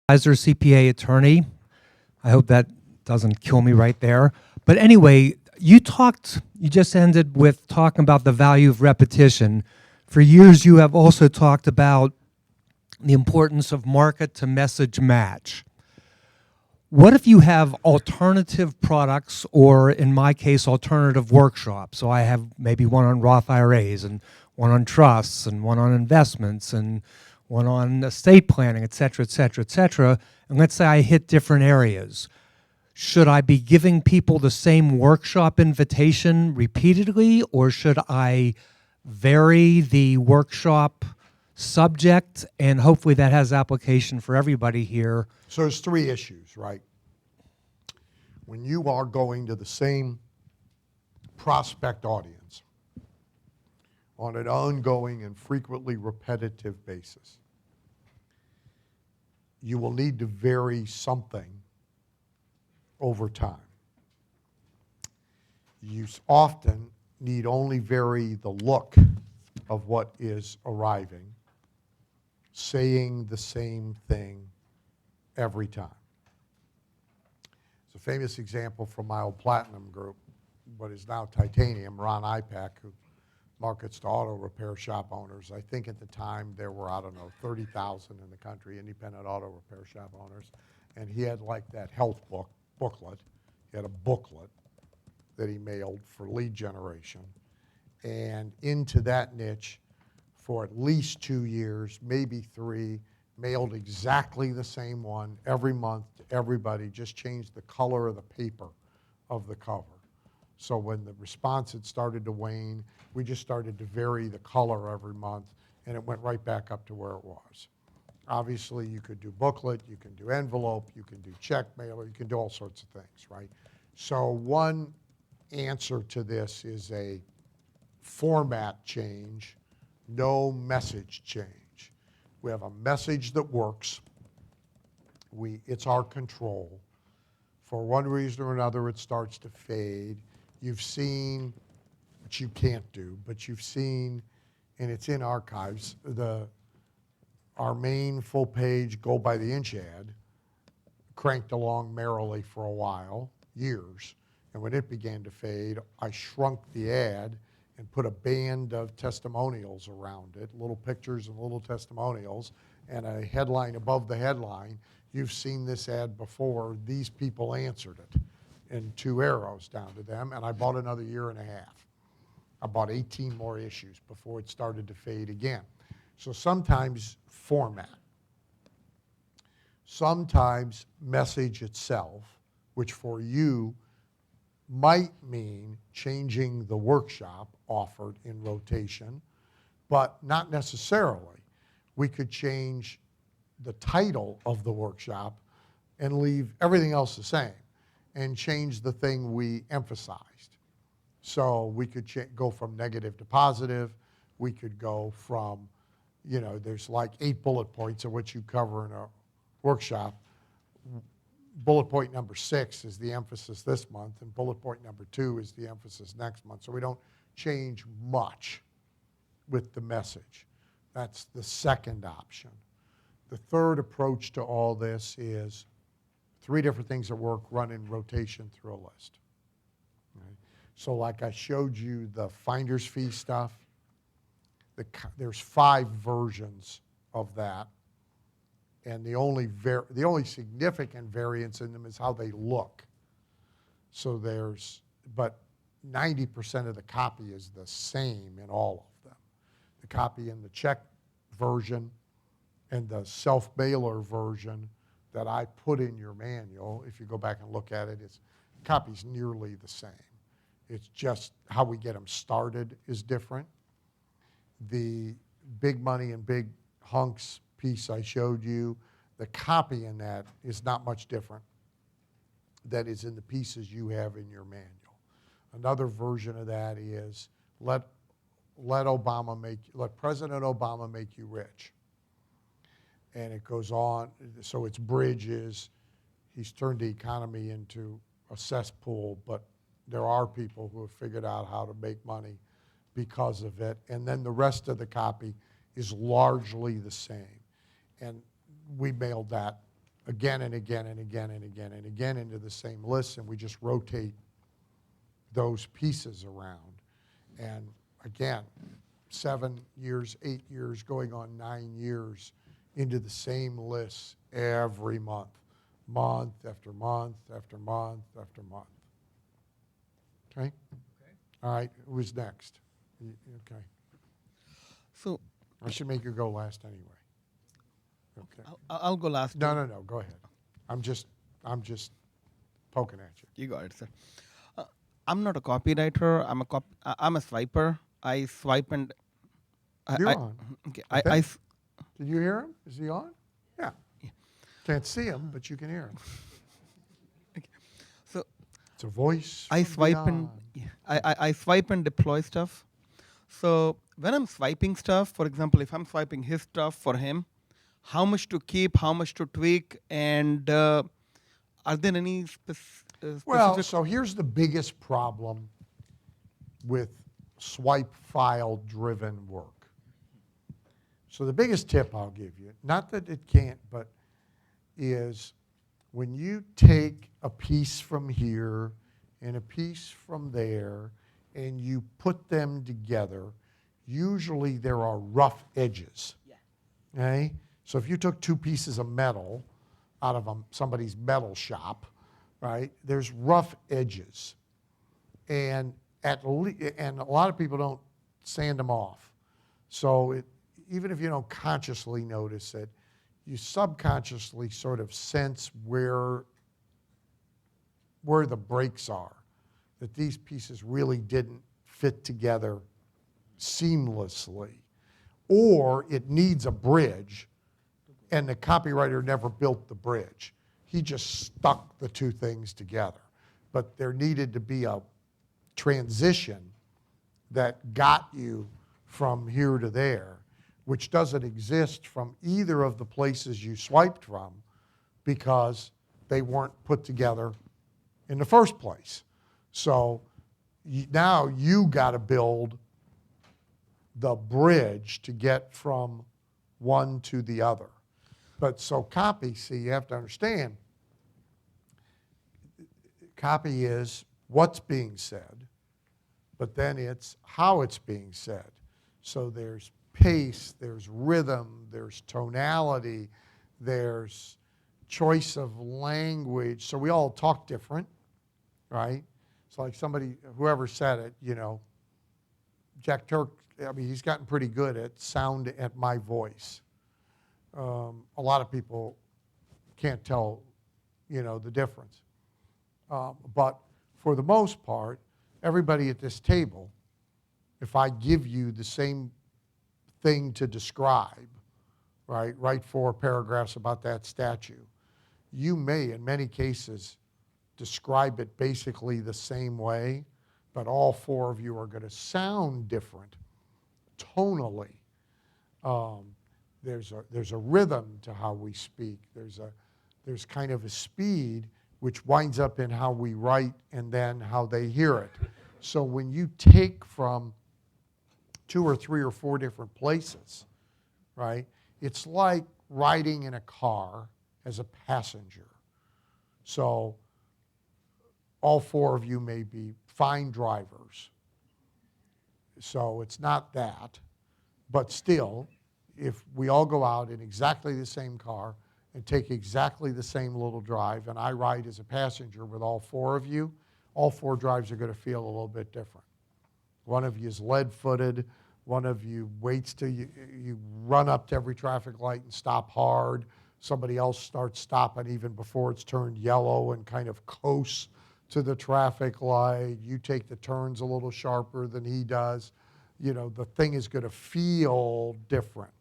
advisor, CPA attorney. I hope that doesn't kill me right there. But anyway, you just ended with talking about the value of repetition. For years, you have also talked about the importance of market to message match. What if you have alternative products, or in my case, alternative workshops? So I have maybe one on Roth IRAs and one on trusts and one on investments and one on estate planning, et cetera, et cetera, et cetera. And let's say I hit different areas. Should I be giving people the same workshop invitation repeatedly, or should I vary the workshop subject? And hopefully that has application for everybody here. So there's three issues, right? When you are going to the same prospect audience on an ongoing and frequently repetitive basis, you will need to vary something over time. You often need only vary the look of what is arriving, saying the same thing every time. It's a famous example from my old Platinum group, what is now Titanium, Ron Ipak, who markets to auto repair shop owners. I think at the time there were, 30,000 in the country, independent auto repair shop owners. And he had like that health booklet. He had a booklet that he mailed for lead generation. And into that niche for at least 2 years, maybe 3, mailed exactly the same one every month to everybody, just changed the color of the paper of the cover. So when the response had started to wane, we just started to vary the color every month, and it went right back up to where it was. Obviously, you could do booklet, you can do envelope, you can do check mailer, you can do all sorts of things, right? So one answer to this is a format change, no message change. We have a message that works. It's our control. For one reason or another, it starts to fade. You've seen, which you can't do, but you've seen, and it's in archives, our main full page go by the inch ad cranked along merrily for a while, years. And when it began to fade, I shrunk the ad and put a band of testimonials around it, little pictures and little testimonials, and a headline above the headline. You've seen this ad before. These people answered it, and 2 arrows down to them, and I bought another 1.5 years. I bought 18 more issues before it started to fade again. So sometimes format, sometimes message itself, which for you might mean changing the workshop offered in rotation, but not necessarily. We could change the title of the workshop and leave everything else the same and change the thing we emphasized. So we could go from negative to positive. We could go from, there's like 8 bullet points of what you cover in a workshop. Bullet point number 6 is the emphasis this month, and bullet point number 2 is the emphasis next month. So we don't change much with the message. That's the second option. The third approach to all this is 3 different things that work, run in rotation through a list. Right? So like I showed you the finder's fee stuff, there's 5 versions of that. And the only significant variance in them is how they look. So but 90% of the copy is the same in all of them. The copy in the check version and the self-mailer version that I put in your manual, if you go back and look at it, the copy's nearly the same. It's just how we get them started is different. The big money and big hunks piece I showed you, the copy in that is not much different that is in the pieces you have in your manual. Another version of that is let President Obama make you rich. And it goes on, so it's bridges. He's turned the economy into a cesspool, but there are people who have figured out how to make money because of it. And then the rest of the copy is largely the same. And we mailed that again and again and again and again and again into the same lists, and we just rotate those pieces around. And again, 7 years, 8 years, going on 9 years into the same lists every month, month after month after month after month. Okay? All right, who's next? Okay. So I should make you go last anyway. Okay. I'll go last. No, go ahead. I'm just poking at you. You got it, sir. I'm not a copywriter. I'm a swiper. I swipe and. You're on. Okay. Okay. Did you hear him? Is he on? Yeah. Can't see him, but you can hear him. Okay. So It's a voice. I from swipe beyond. I swipe and deploy stuff. So when I'm swiping stuff, for example, if I'm swiping his stuff for him, how much to keep, how much to tweak, and are there any specific? Well, so here's the biggest problem with swipe file driven work. So the biggest tip I'll give you, not that it can't, but is when you take a piece from here and a piece from there and you put them together, usually there are rough edges. Yeah. Okay? So if you took 2 pieces of metal out of somebody's metal shop, right, there's rough edges. And and a lot of people don't sand them off. So even if you don't consciously notice it, you subconsciously sort of sense where the breaks are, that these pieces really didn't fit together seamlessly. Or it needs a bridge, and the copywriter never built the bridge. He just stuck the 2 things together. But there needed to be a transition that got you from here to there, which doesn't exist from either of the places you swiped from because they weren't put together in the first place. So now you got to build the bridge to get from one to the other. But so copy, see, you have to understand, copy is what's being said, but then it's how it's being said. So there's pace, there's rhythm, there's tonality, there's choice of language. So we all talk different, right? So like whoever said it, Jack Turk, I mean, he's gotten pretty good at sound at my voice. A lot of people can't tell, the difference. But for the most part, everybody at this table, if I give you the same thing to describe, right, write 4 paragraphs about that statue, you may, in many cases, describe it basically the same way, but all 4 of you are going to sound different tonally. There's a rhythm to how we speak. There's kind of a speed which winds up in how we write and then how they hear it. So when you take from 2 or 3 or 4 different places, right, it's like riding in a car as a passenger. So all 4 of you may be fine drivers. So it's not that, but still, if we all go out in exactly the same car and take exactly the same little drive, and I ride as a passenger with all 4 of you, all 4 drives are going to feel a little bit different. One of you is lead-footed. One of you waits till you run up to every traffic light and stop hard. Somebody else starts stopping even before it's turned yellow and kind of coasts to the traffic light. You take the turns a little sharper than he does. The thing is going to feel different.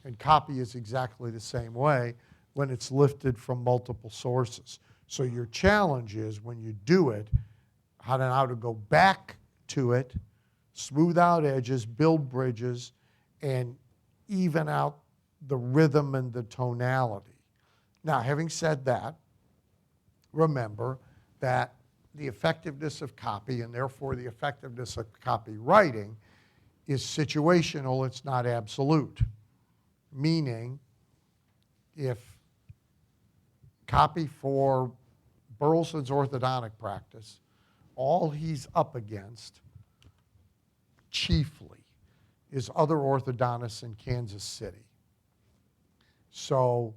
And copy is exactly the same way when it's lifted from multiple sources. So your challenge is when you do it, how to go back to it, smooth out edges, build bridges, and even out the rhythm and the tonality. Now, having said that, remember that the effectiveness of copy, and therefore the effectiveness of copywriting, is situational, it's not absolute. Meaning, if copy for Burleson's orthodontic practice, all he's up against chiefly is other orthodontists in Kansas City. So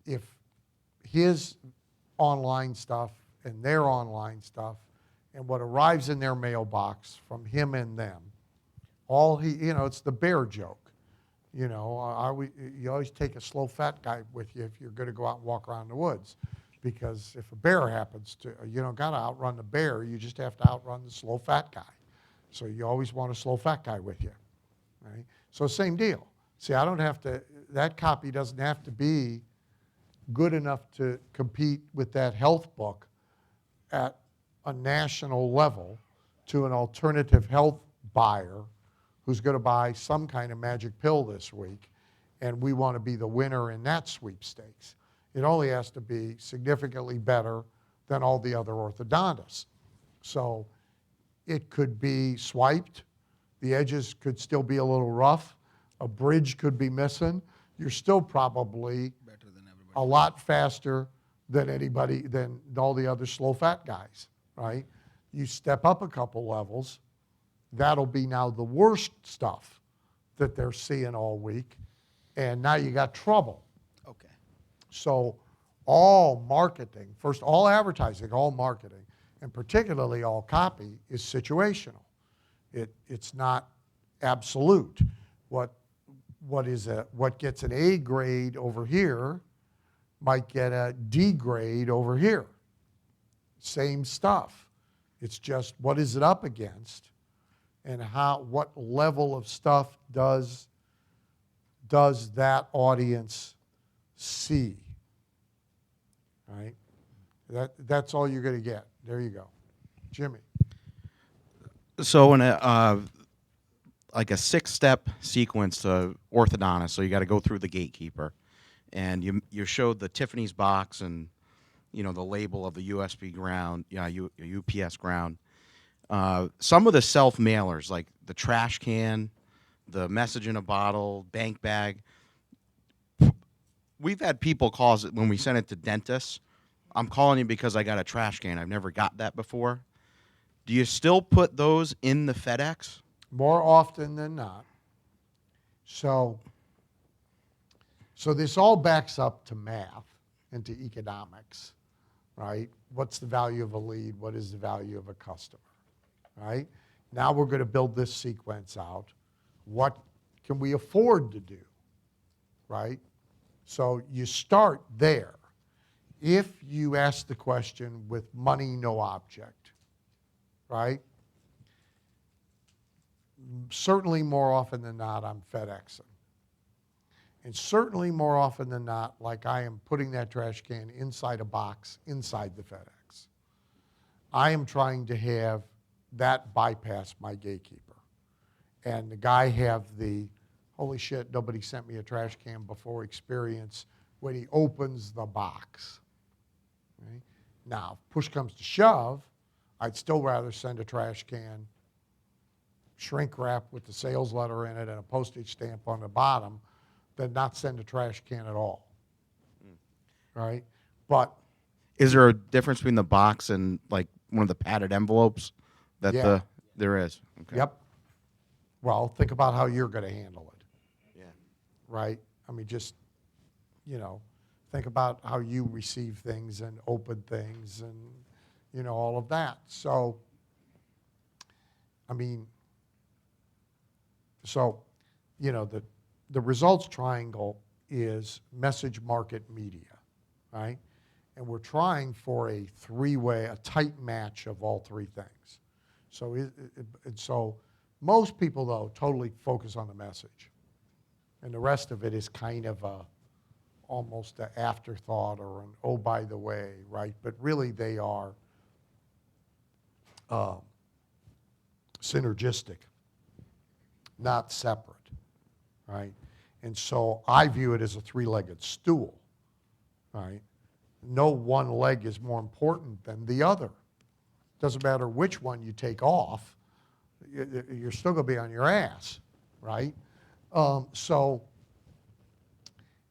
if his online stuff and their online stuff and what arrives in their mailbox from him and them, all he, it's the bear joke. You always take a slow fat guy with you if you're going to go out and walk around the woods. Because if a bear happens to, you don't got to outrun the bear, you just have to outrun the slow fat guy. So you always want a slow fat guy with you, right? So same deal. See, I don't have to, that copy doesn't have to be good enough to compete with that health book at a national level to an alternative health buyer who's going to buy some kind of magic pill this week, and we want to be the winner in that sweepstakes. It only has to be significantly better than all the other orthodontists. So it could be swiped. The edges could still be a little rough. A bridge could be missing. You're still probably Better than everybody. a lot faster than anybody, than all the other slow fat guys, right? You step up a couple levels, that'll be now the worst stuff that they're seeing all week, and now you got trouble. Okay. So all marketing, first all advertising, all marketing, and particularly all copy is situational. It's not absolute. What gets an A grade over here might get a D grade over here. Same stuff. It's just what is it up against, and what level of stuff does that audience see, right? That's all you're going to get. There you go. Jimmy. So in like a 6-step sequence to orthodontist, so you got to go through the gatekeeper, and you showed the Tiffany's box and the label of the USB ground, UPS ground. Some of the self mailers, like the trash can, the message in a bottle, bank bag. We've had people call us when we send it to dentists. I'm calling you because I got a trash can. I've never got that before. Do you still put those in the FedEx? More often than not. So this all backs up to math and to economics, right? What's the value of a lead? What is the value of a customer, right? Now we're going to build this sequence out. What can we afford to do, right? So you start there. If you ask the question with money, no object, right? Certainly more often than not, I'm FedExing. And certainly more often than not, like I am putting that trash can inside a box inside the FedEx. I am trying to have that bypass my gatekeeper. And the guy have the, holy shit, nobody sent me a trash can before experience when he opens the box. Right? Now, if push comes to shove, I'd still rather send a trash can shrink wrap with the sales letter in it and a postage stamp on the bottom than not send a trash can at all. Right? But Is there a difference between the box and like one of the padded envelopes that Yeah. there is? Okay. Yep. Well, think about how you're going to handle it. Yeah. Right? I mean, just, think about how you receive things and open things and, all of that. So, the results triangle is message, market, media, right? And we're trying for a three-way, a tight match of all three things. So most people, though, totally focus on the message. And the rest of it is kind of almost an afterthought or an oh, by the way, right? But really they are synergistic, not separate, right? And so I view it as a three-legged stool, right? No one leg is more important than the other. Doesn't matter which one you take off, you're still going to be on your ass, right? So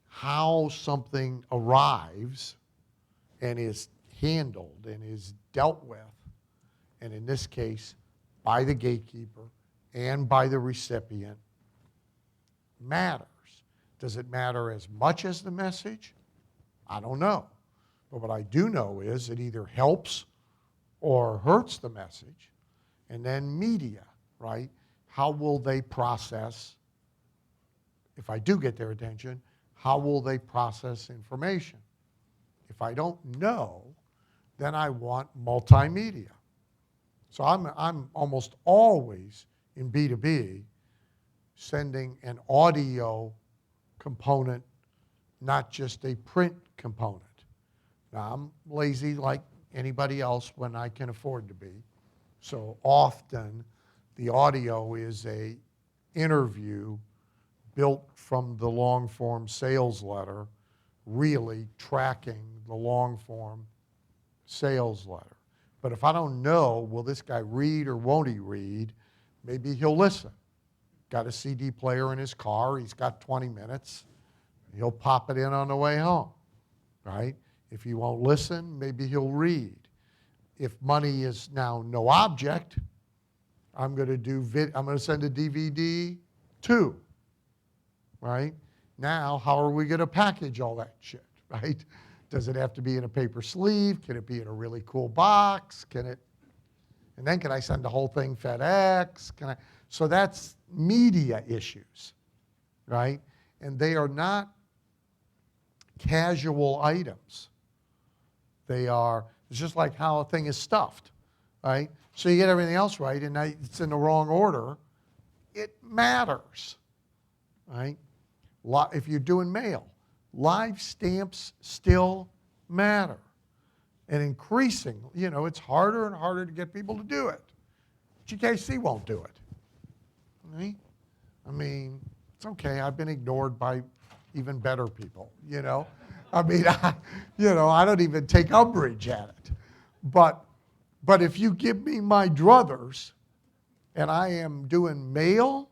how something arrives and is handled and is dealt with, and in this case, by the gatekeeper and by the recipient, matters. Does it matter as much as the message? I don't know. But what I do know is it either helps or hurts the message. And then media, right? How will they process, if I do get their attention, how will they process information? If I don't know, then I want multimedia. So I'm almost always in B2B sending an audio component, not just a print component. Now, I'm lazy like anybody else when I can afford to be. So often the audio is a interview built from the long form sales letter, really tracking the long form sales letter. But if I don't know, will this guy read or won't he read, maybe he'll listen. Got a CD player in his car, he's got 20 minutes, he'll pop it in on the way home, right? If he won't listen, maybe he'll read. If money is now no object, I'm going to send a DVD too, right? Now, how are we going to package all that shit, right? Does it have to be in a paper sleeve? Can it be in a really cool box? And then can I send the whole thing FedEx? So that's media issues, right? And they are not casual items. It's just like how a thing is stuffed, right? So you get everything else right, and now it's in the wrong order. It matters, right? If you're doing mail, live stamps still matter. And increasingly, it's harder and harder to get people to do it. GKC won't do it, right? I mean, it's okay. I've been ignored by even better people, I mean, I don't even take umbrage at it. But if you give me my druthers and I am doing mail,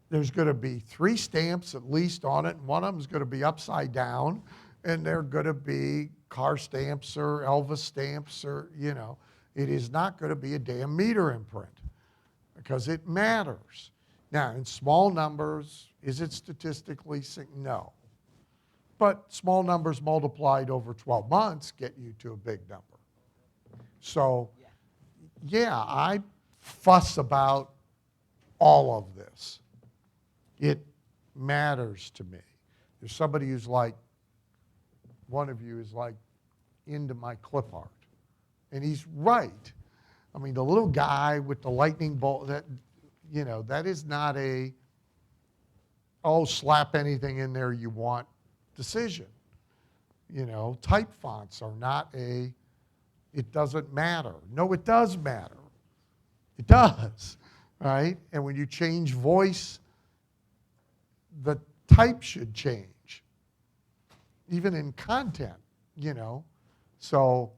there's going to be 3 stamps at least on it, and one of them is going to be upside down, and they're going to be car stamps or Elvis stamps or, it is not going to be a damn meter imprint because it matters. Now, in small numbers, is it statistically no. But small numbers multiplied over 12 months get you to a big number. So, yeah, I fuss about all of this. It matters to me. There's somebody who's like, one of you is like into my clip art. And he's right. I mean, the little guy with the lightning bolt, that is not slap anything in there you want decision. Type fonts are not it doesn't matter. No, it does matter. It does, right? And when you change voice, the type should change, even in content, So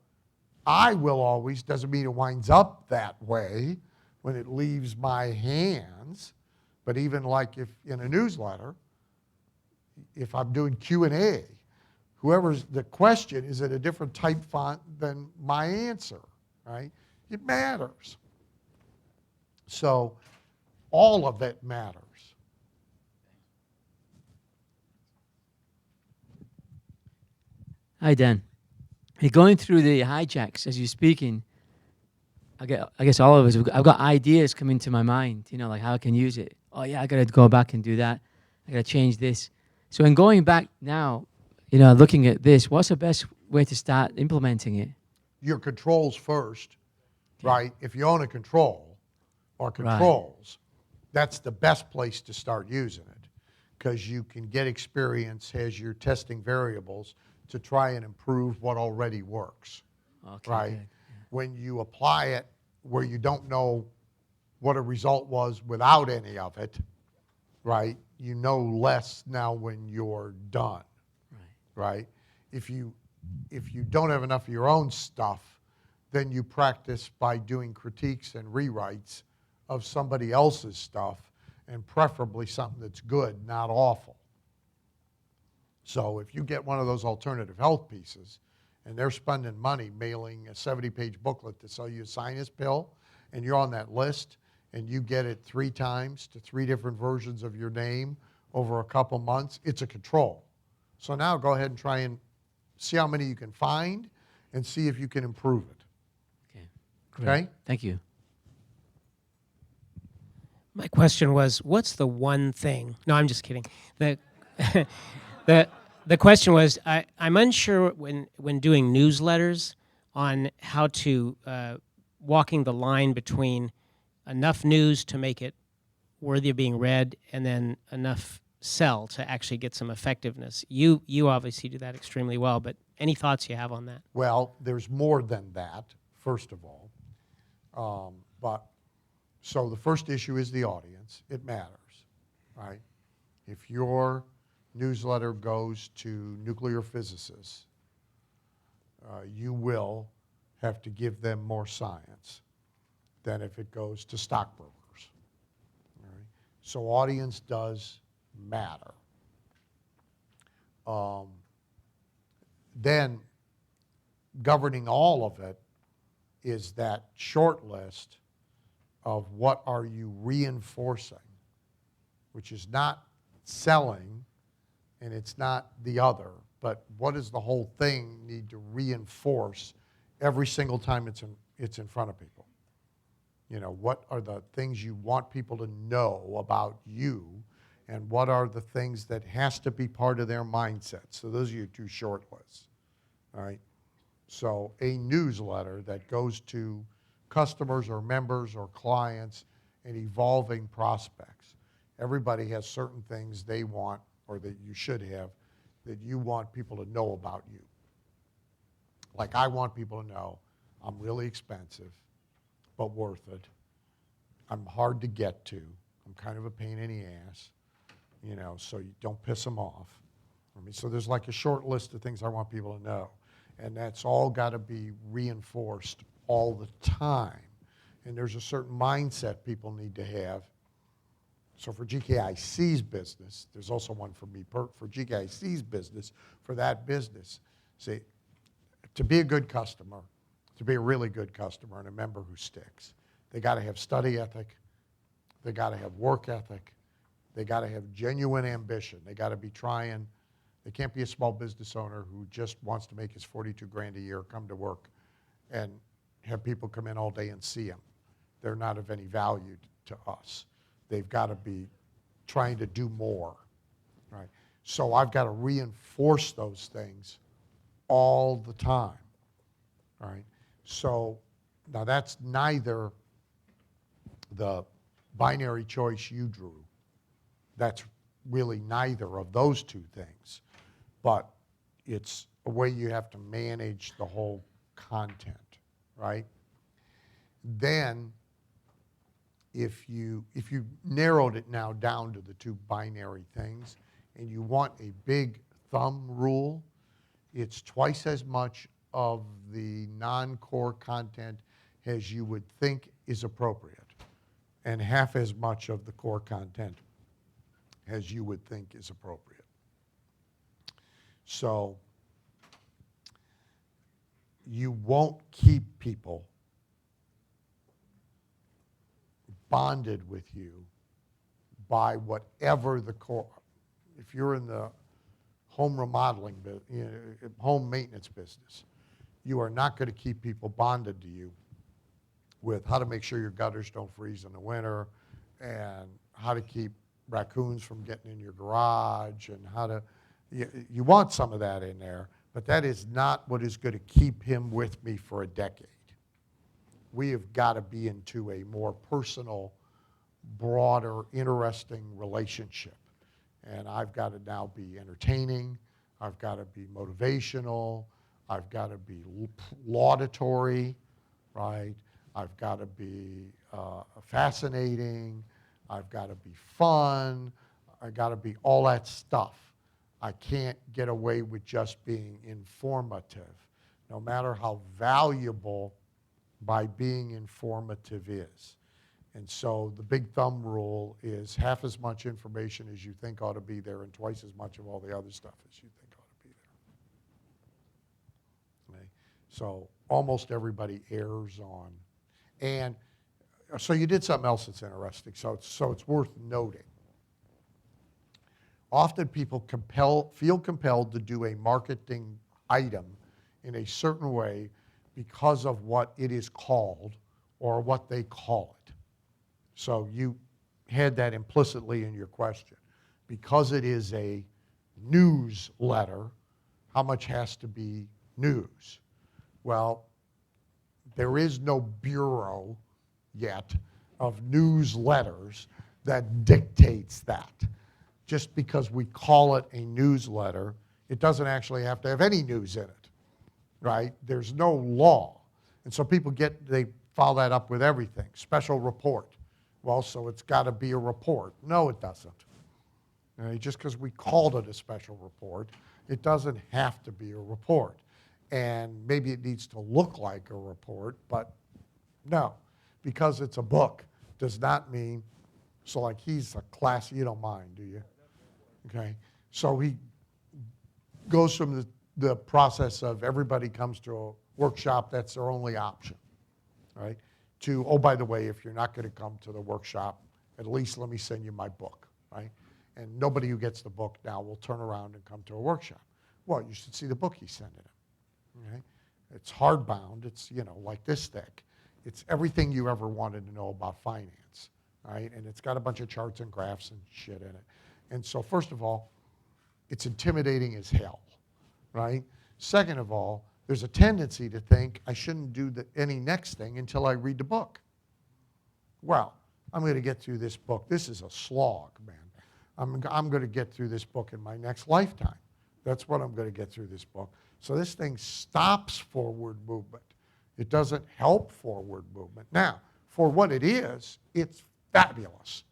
I will always, doesn't mean it winds up that way when it leaves my hands, but even like if in a newsletter, if I'm doing Q&A, whoever's the question is at a different type font than my answer, right? It matters. So all of it matters. Hi, Dan. You're going through the hijacks as you're speaking. I guess all of us, I've got ideas coming to my mind, like how I can use it. Oh, yeah, I got to go back and do that. I got to change this. So in going back now, looking at this, what's the best way to start implementing it? Your controls first, right? If you own a control or controls, that's the best place to start using it because you can get experience as you're testing variables to try and improve what already works, right? Good. When you apply it where you don't know what a result was without any of it, right? You know less now when you're done, right? If you don't have enough of your own stuff, then you practice by doing critiques and rewrites of somebody else's stuff, and preferably something that's good, not awful. So if you get one of those alternative health pieces and they're spending money mailing a 70-page booklet to sell you a sinus pill, and you're on that list, and you get it 3 times to 3 different versions of your name over a couple months, it's a control. So now go ahead and try and see how many you can find and see if you can improve it. Okay. Great. Okay? Thank you. My question was, what's the one thing? No, I'm just kidding. The question was, I'm unsure when doing newsletters on how to walking the line between enough news to make it worthy of being read and then enough sell to actually get some effectiveness. You obviously do that extremely well, but any thoughts you have on that? Well, there's more than that, first of all. So the first issue is the audience. It matters, right? If your newsletter goes to nuclear physicists, you will have to give them more science than if it goes to stockbrokers. All right? So audience does matter. Then governing all of it is that short list of what are you reinforcing, which is not selling and it's not the other, but what does the whole thing need to reinforce every single time it's in front of people? You know, what are the things you want people to know about you, and what are the things that has to be part of their mindset? So those are your 2 short lists, all right? So a newsletter that goes to customers or members or clients and evolving prospects. Everybody has certain things they want, or that you should have, that you want people to know about you. Like, I want people to know I'm really expensive, but worth it. I'm hard to get to. I'm kind of a pain in the ass, you know, so you don't piss them off. I mean, so there's like a short list of things I want people to know. And that's all got to be reinforced all the time. And there's a certain mindset people need to have. So for GKIC's business, there's also one for me, for GKIC's business, for that business. See, to be a good customer, to be a really good customer and a member who sticks, they got to have study ethic, they got to have work ethic, they got to have genuine ambition. They got to be trying. They can't be a small business owner who just wants to make his 42 grand a year, come to work, and have people come in all day and see him. They're not of any value to us. They've got to be trying to do more, right? So I've got to reinforce those things all the time, right? So now that's neither the binary choice you drew. That's really neither of those 2 things, but it's a way you have to manage the whole content, right? Then if you narrowed it now down to the 2 binary things and you want a big thumb rule, it's twice as much of the non-core content as you would think is appropriate, and half as much of the core content as you would think is appropriate. So you won't keep people bonded with you by whatever the core. If you're in the home remodeling, home maintenance business, you are not going to keep people bonded to you with how to make sure your gutters don't freeze in the winter, and how to keep raccoons from getting in your garage, and how to, you want some of that in there, but that is not what is going to keep him with me for a decade. We have got to be into a more personal, broader, interesting relationship. And I've got to now be entertaining, I've got to be motivational, I've got to be laudatory, right? I've got to be fascinating, I've got to be fun, I've got to be all that stuff. I can't get away with just being informative, no matter how valuable by being informative is. And so the big thumb rule is half as much information as you think ought to be there, and twice as much of all the other stuff as you think ought to be So almost everybody errs on. And so you did something else that's interesting, so it's worth noting. Often people feel compelled to do a marketing item in a certain way because of what it is called or what they call it. So you had that implicitly in your question. Because it is a newsletter, how much has to be news? Well, there is no bureau yet of newsletters that dictates that. Just because we call it a newsletter, it doesn't actually have to have any news in it, right? There's no law. And so people they follow that up with everything. Special report. Well, so it's got to be a report. No, it doesn't. Just because we called it a special report, it doesn't have to be a report. And maybe it needs to look like a report, but no. Because it's a book does not mean, so like he's a class, you don't mind, do you? Okay. So he goes from the process of everybody comes to a workshop, that's their only option, right? To, oh, by the way, if you're not going to come to the workshop, at least let me send you my book, right? And nobody who gets the book now will turn around and come to a workshop. Well, you should see the book he's sending him, okay? It's hardbound. It's, like this thick. It's everything you ever wanted to know about finance, right? And it's got a bunch of charts and graphs and shit in it. And so first of all, it's intimidating as hell, right? Second of all, there's a tendency to think I shouldn't do any next thing until I read the book. Well, I'm going to get through this book. This is a slog, man. I'm going to get through this book in my next lifetime. That's what I'm going to get through this book. So this thing stops forward movement. It doesn't help forward movement. Now, for what it is, it's fabulous.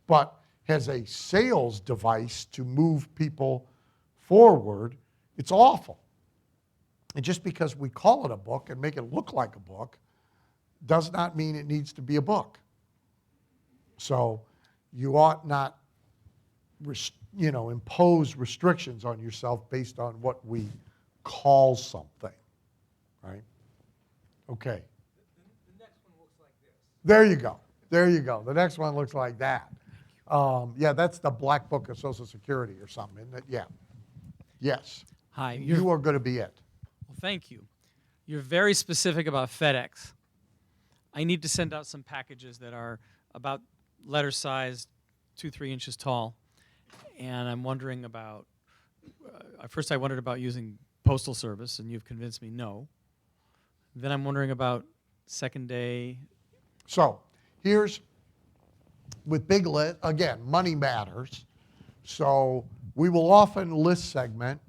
But as a sales device to move people forward, it's awful. And just because we call it a book and make it look like a book does not mean it needs to be a book. So you ought not, impose restrictions on yourself based on what we call something, right? Okay. The next one looks like this. There you go. There you go. The next one looks like that. Yeah, that's the Black Book of Social Security or something, isn't it? Yeah. Yes. Hi. You are going to be it. Well, thank you. You're very specific about FedEx. I need to send out some packages that are about letter size 2-3 inches tall. And I'm wondering about, first I wondered about using postal service, and you've convinced me no. Then I'm wondering about second day. So here's, with big list, again, money matters. So we will often list segment.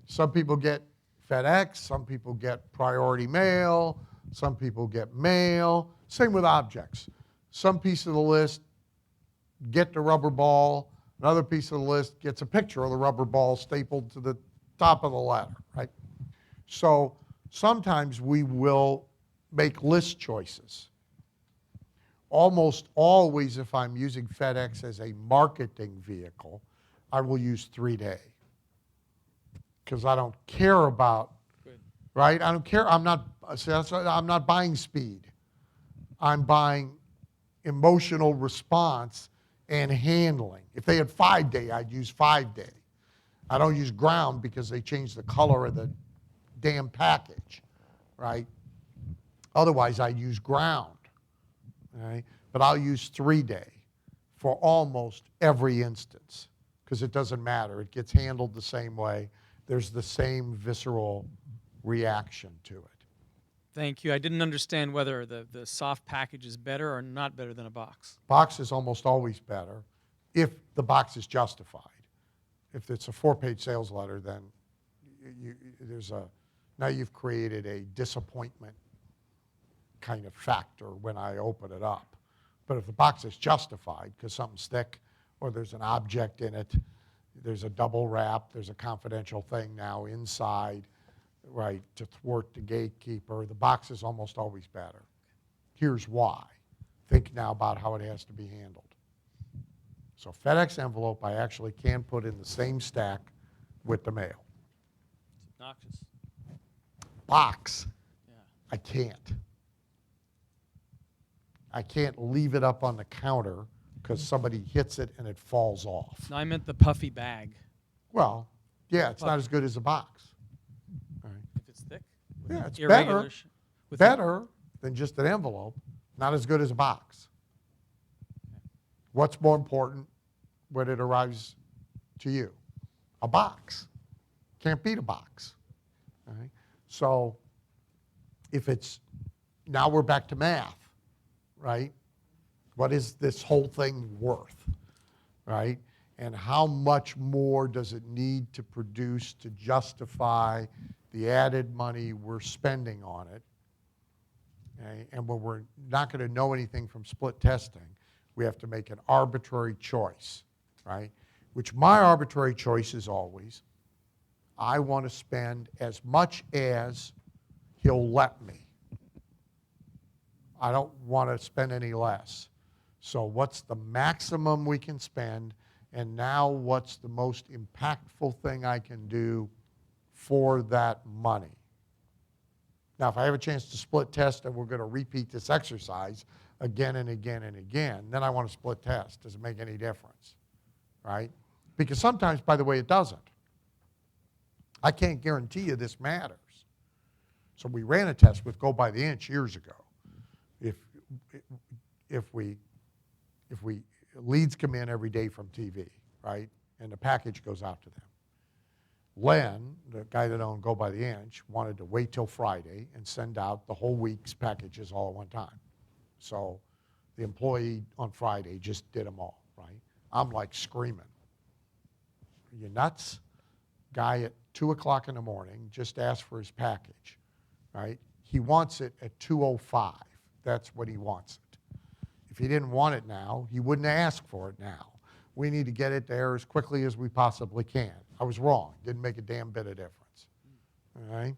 Some people get FedEx, some people get priority mail, some people get mail. Same with objects. Some piece of the list get the rubber ball, another piece of the list gets a picture of the rubber ball stapled to the top of the letter, right? So sometimes we will make list choices. Almost always, if I'm using FedEx as a marketing vehicle, I will use 3-day. Because I don't care about, right? I don't care. I'm not buying speed. I'm buying emotional response and handling. If they had 5-day, I'd use 5-day. I don't use ground because they changed the color of the damn package, right? Otherwise, I'd use ground, right? But I'll use 3-day for almost every instance because it doesn't matter. It gets handled the same way. There's the same visceral reaction to it. Thank you. I didn't understand whether the soft package is better or not better than a box. Box is almost always better if the box is justified. If it's a 4-page sales letter, then now you've created a disappointment kind of factor when I open it up. But if the box is justified because something's thick or there's an object in it, there's a double wrap, there's a confidential thing now inside, right, to thwart the gatekeeper, the box is almost always better. Here's why. Think now about how it has to be handled. So FedEx envelope I actually can put in the same stack with the mail. It's obnoxious. box, I can't. I can't leave it up on the counter because somebody hits it and it falls off. No, I meant the puffy bag. Well, yeah, it's not as good as a box. All right. If it's thick. Yeah, it's Irregular better, sh- with better than just an envelope, not as good as a box. What's more important when it arrives to you? A box. Can't beat a box. All right? So if it's, now we're back to math, right? What is this whole thing worth, right? And how much more does it need to produce to justify the added money we're spending on it? Okay? And when we're not going to know anything from split testing, we have to make an arbitrary choice, right? Which my arbitrary choice is always, I want to spend as much as he'll let me. I don't want to spend any less. So what's the maximum we can spend, and now what's the most impactful thing I can do for that money? Now, if I have a chance to split test and we're going to repeat this exercise again and again and again, then I want to split test. Does it make any difference, right? Because sometimes, by the way, it doesn't. I can't guarantee you this matters. So we ran a test with Go by the Inch years ago. If leads come in every day from TV, right, and the package goes out to them. Len, the guy that owned Go by the Inch, wanted to wait till Friday and send out the whole week's packages all at one time. So the employee on Friday just did them all, right? I'm like screaming. Are you nuts? Guy at 2 o'clock in the morning just asked for his package, right? He wants it at 2:05. That's what he wants it. If he didn't want it now, he wouldn't ask for it now. We need to get it there as quickly as we possibly can. I was wrong. Didn't make a damn bit of difference. All right?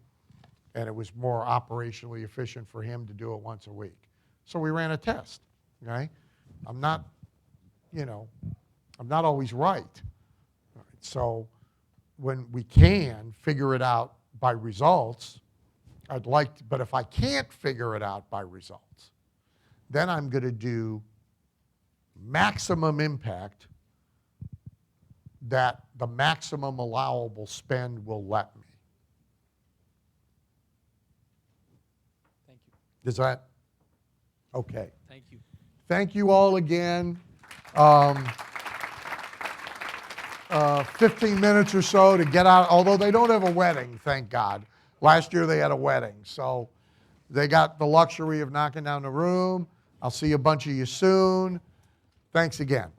And it was more operationally efficient for him to do it once a week. So we ran a test. Okay? I'm not always right. All right? So when we can figure it out by results, I'd like to, but if I can't figure it out by results, then I'm going to do maximum impact that the maximum allowable spend will let me. Thank you. Is that okay? Thank you. Thank you all again. 15 minutes or so to get out, although they don't have a wedding, thank God. Last year they had a wedding, so they got the luxury of knocking down the room. I'll see a bunch of you soon. Thanks again.